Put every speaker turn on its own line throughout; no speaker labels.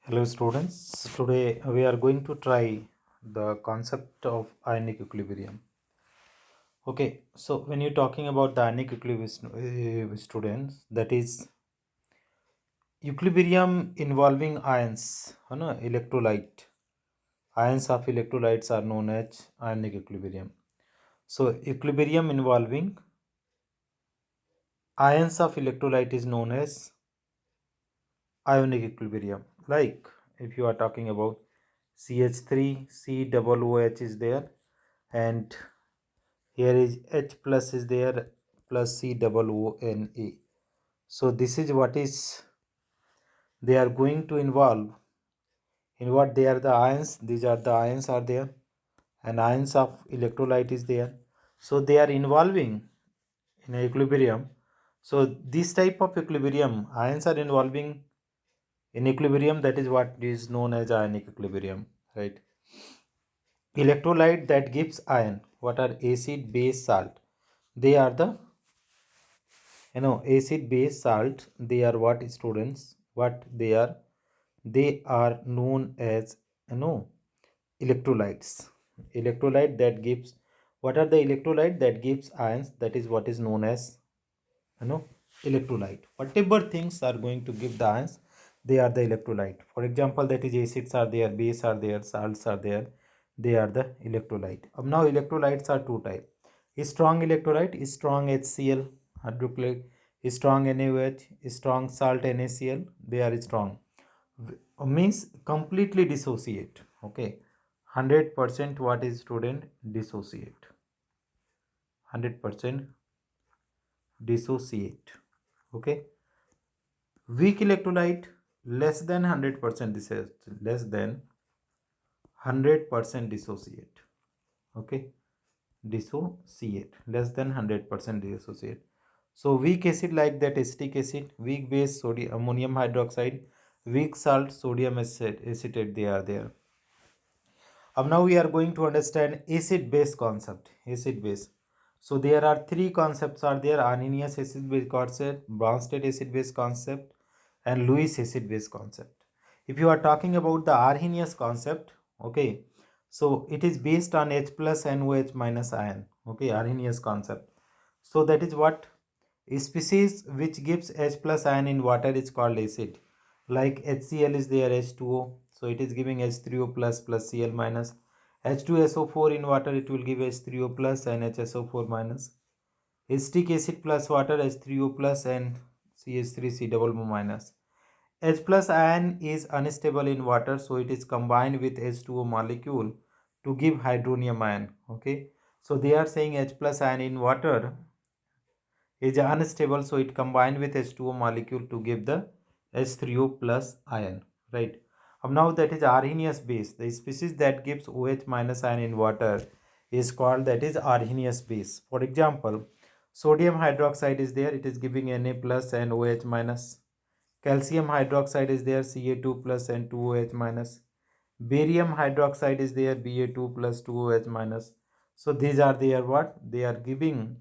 Hello students, today we are going to try the concept of ionic equilibrium. Okay, so when you're talking about the ionic equilibrium students, that is equilibrium involving ions, electrolyte. Ions of electrolytes are known as ionic equilibrium. So equilibrium involving ions of electrolyte is known as ionic equilibrium. Like if you are talking about CH3, COOH is there, and here is H plus is there plus COONA. So this is what is they are going to involve in what they are the ions. These are the ions are there, and ions of electrolyte is there. So they are involving in a equilibrium. So this type of equilibrium, ions are involving in equilibrium, that is what is known as ionic equilibrium, right? Electrolyte that gives ion, what are acid, base, salt? They are the acid, base, salt. They are what students? What they are? They are known as electrolytes. Electrolyte that gives, what are the electrolyte that gives ions? That is what is known as you know electrolyte. Whatever things are going to give the ions, they are the electrolyte. For example, that is acids are there, base are there, salts are there. They are the electrolyte. Now electrolytes are two type. A strong electrolyte is strong HCl hydrochloric, strong NaOH, strong salt NaCl. They are strong. Means completely dissociate. Okay, 100% what is student? Dissociate. 100% dissociate. Okay, weak electrolyte, less than 100%, this is less than 100% dissociate. Okay, dissociate, less than 100% dissociate. So weak acid like that acetic acid, weak base sodium ammonium hydroxide, weak salt sodium acetate, they are there. Now we are going to understand acid base concept. Acid base, so there are three concepts are there: Arrhenius acid base concept, Bronsted acid base concept, and Lewis acid base concept. If you are talking about the Arrhenius concept, okay, so it is based on H plus NOH minus ion. Okay, Arrhenius concept. So that is what a species which gives H plus ion in water is called acid. Like HCl is there, H2O, so it is giving H3O plus plus Cl minus. H2SO4 in water, it will give H3O plus and HSO4 minus. Acetic acid plus water, H3O plus and CH3C double minus. H plus ion is unstable in water, so it is combined with H2O molecule to give hydronium ion. Okay, so they are saying H plus ion in water is unstable, so it combined with H2O molecule to give the H3O plus ion, right? Now that is Arrhenius base. The species that gives OH minus ion in water is called, that is Arrhenius base. For example, sodium hydroxide is there, it is giving Na plus and OH minus. Calcium hydroxide is there, Ca2 plus and 2OH minus. Barium hydroxide is there, Ba2 plus 2OH minus. So these are their what? They are giving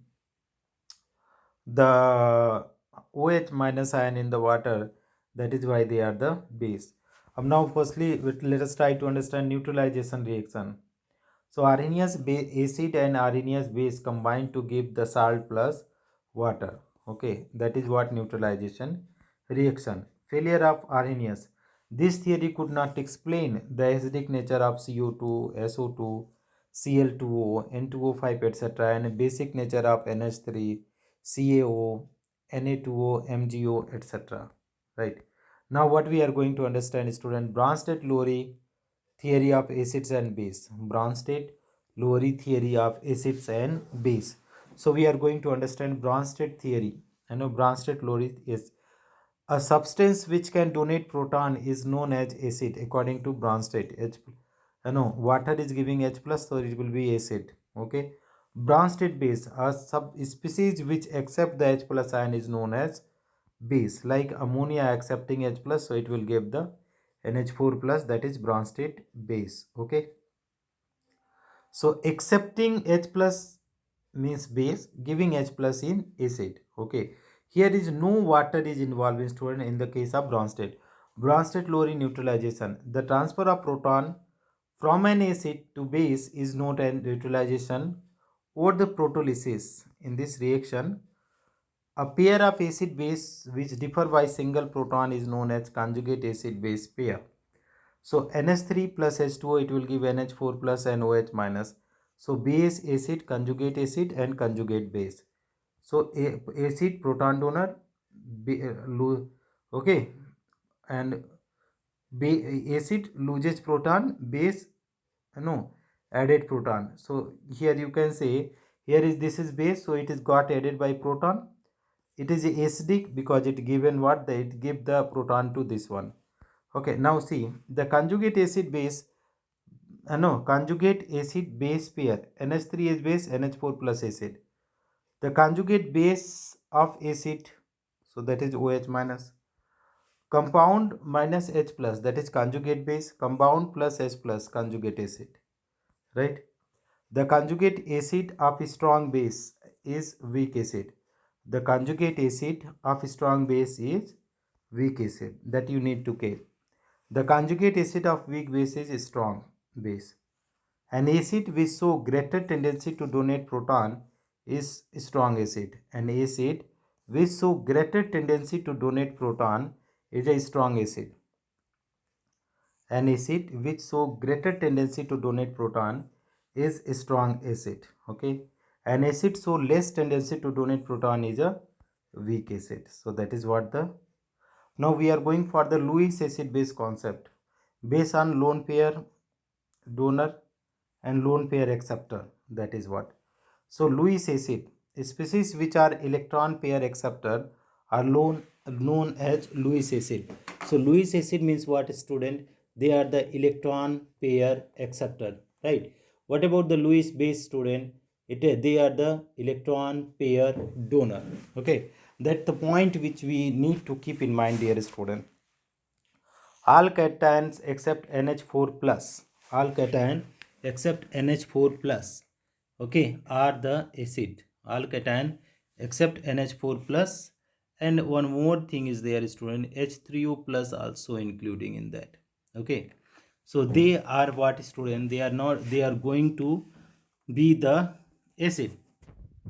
the OH minus ion in the water. That is why they are the base. Now firstly let us try to understand neutralization reaction. So Arrhenius acid and Arrhenius base combine to give the salt plus water. Okay, that is what neutralization reaction. Failure of Arrhenius. This theory could not explain the acidic nature of CO2, SO2, Cl2O, N2O5, etc., and basic nature of NH3, CaO, Na2O, MgO, etc. Right. Now what we are going to understand, student, Bronsted-Lowry theory of acids and base. Bronsted-Lowry theory of acids and base. So we are going to understand Bronsted theory. I know Bronsted-Lowry is a substance which can donate proton is known as acid according to Bronsted. Water is giving H plus, so it will be acid. Okay. Bronsted base, a subspecies which accept the H plus ion is known as base. Like ammonia accepting H plus, so it will give the NH4 plus, that is Bronsted base. Okay. So accepting H plus means base, giving H plus in acid. Okay. Here is no water is involved in student in the case of Bronsted. Bronsted-Lowry neutralization. The transfer of proton from an acid to base is known as neutralization or the proteolysis. In this reaction, a pair of acid base which differ by single proton is known as conjugate acid base pair. So NH3 plus H2O, it will give NH4 plus and OH minus. So base acid, conjugate acid and conjugate base. So acid proton donor, okay, and acid loses proton, base no added proton. So here you can say, here is this is base, so it is got added by proton. It is acidic because it given what, it give the proton to this one. Okay, now see the conjugate acid base, conjugate acid base pair, NH3 is base, NH4 plus acid. The conjugate base of acid, so that is OH minus. Compound minus H plus, that is conjugate base. Compound plus H plus, conjugate acid, right? The conjugate acid of strong base is weak acid. The conjugate acid of strong base is weak acid, that you need to keep. The conjugate acid of weak base is strong base. An acid with so greater tendency to donate proton is strong acid. An acid with so greater tendency to donate proton is a strong acid. An acid with so greater tendency to donate proton is a strong acid. Okay. An acid so less tendency to donate proton is a weak acid. So that is what the. Now we are going for the Lewis acid base concept based on lone pair donor and lone pair acceptor. That is what. So Lewis acid, species which are electron pair acceptor are known as Lewis acid. So Lewis acid means what, student? They are the electron pair acceptor, right? What about the Lewis base, student? They are the electron pair donor. Okay, that's the point which we need to keep in mind, dear student. All cations except NH4 plus, all cation except NH4 plus, okay, are the acid. All cation except NH4 plus, and one more thing is there, student, H3O plus also including in that. Okay, so they are what, student? They are not, they are going to be the acid.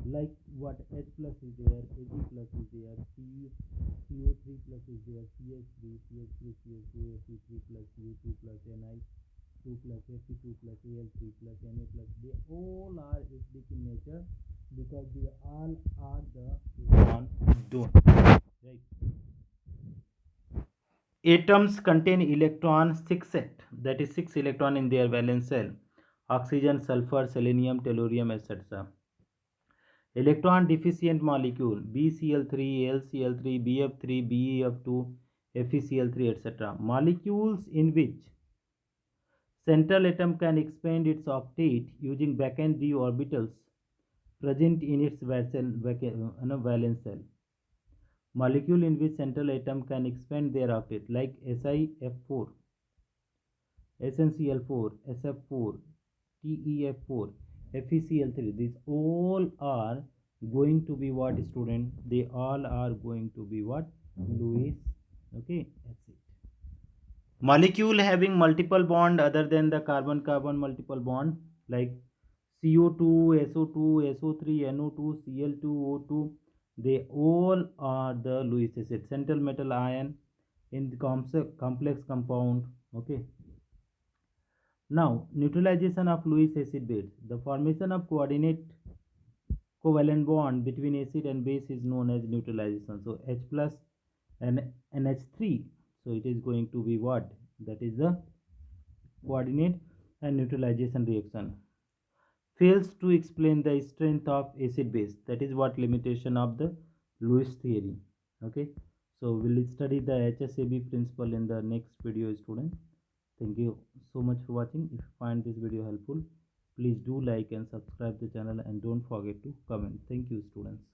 Like what, H plus is there, Ag plus is there, CO3 plus is there, CH3, CH3, CH2, Fe3 plus U2 plus Ni2 plus Fe2 plus Al3 plus Na plus. They all are acidic in nature because they all are the proton donor. Right. Atoms contain electron 6 set, that is 6 electron in their valence shell. Oxygen, sulfur, selenium, tellurium, etc. Electron deficient molecule BCl3, LCl3, BF3, BeF2, FeCl3, etc. Molecules in which central atom can expand its octet using backend d orbitals present in its valence shell. Molecule in which central atom can expand their octet, like SiF4, SnCl4, SF4, TeF4, FeCl3. These all are going to be what, student? They all are going to be what? Lewis. Okay, that's it. Molecule having multiple bond other than the carbon-carbon multiple bond, like CO2, SO2, SO3, NO2, Cl2, O2, they all are the Lewis acid. Central metal ion in the complex compound. Okay. Now, neutralization of Lewis acid base. The formation of coordinate covalent bond between acid and base is known as neutralization. So H plus and NH3. So it is going to be what? That is the coordinate and neutralization reaction. Fails to explain the strength of acid base. That is what limitation of the Lewis theory. Okay. So we'll study the HSAB principle in the next video, student. Thank you so much for watching. If you find this video helpful, please do like and subscribe the channel and don't forget to comment. Thank you, students.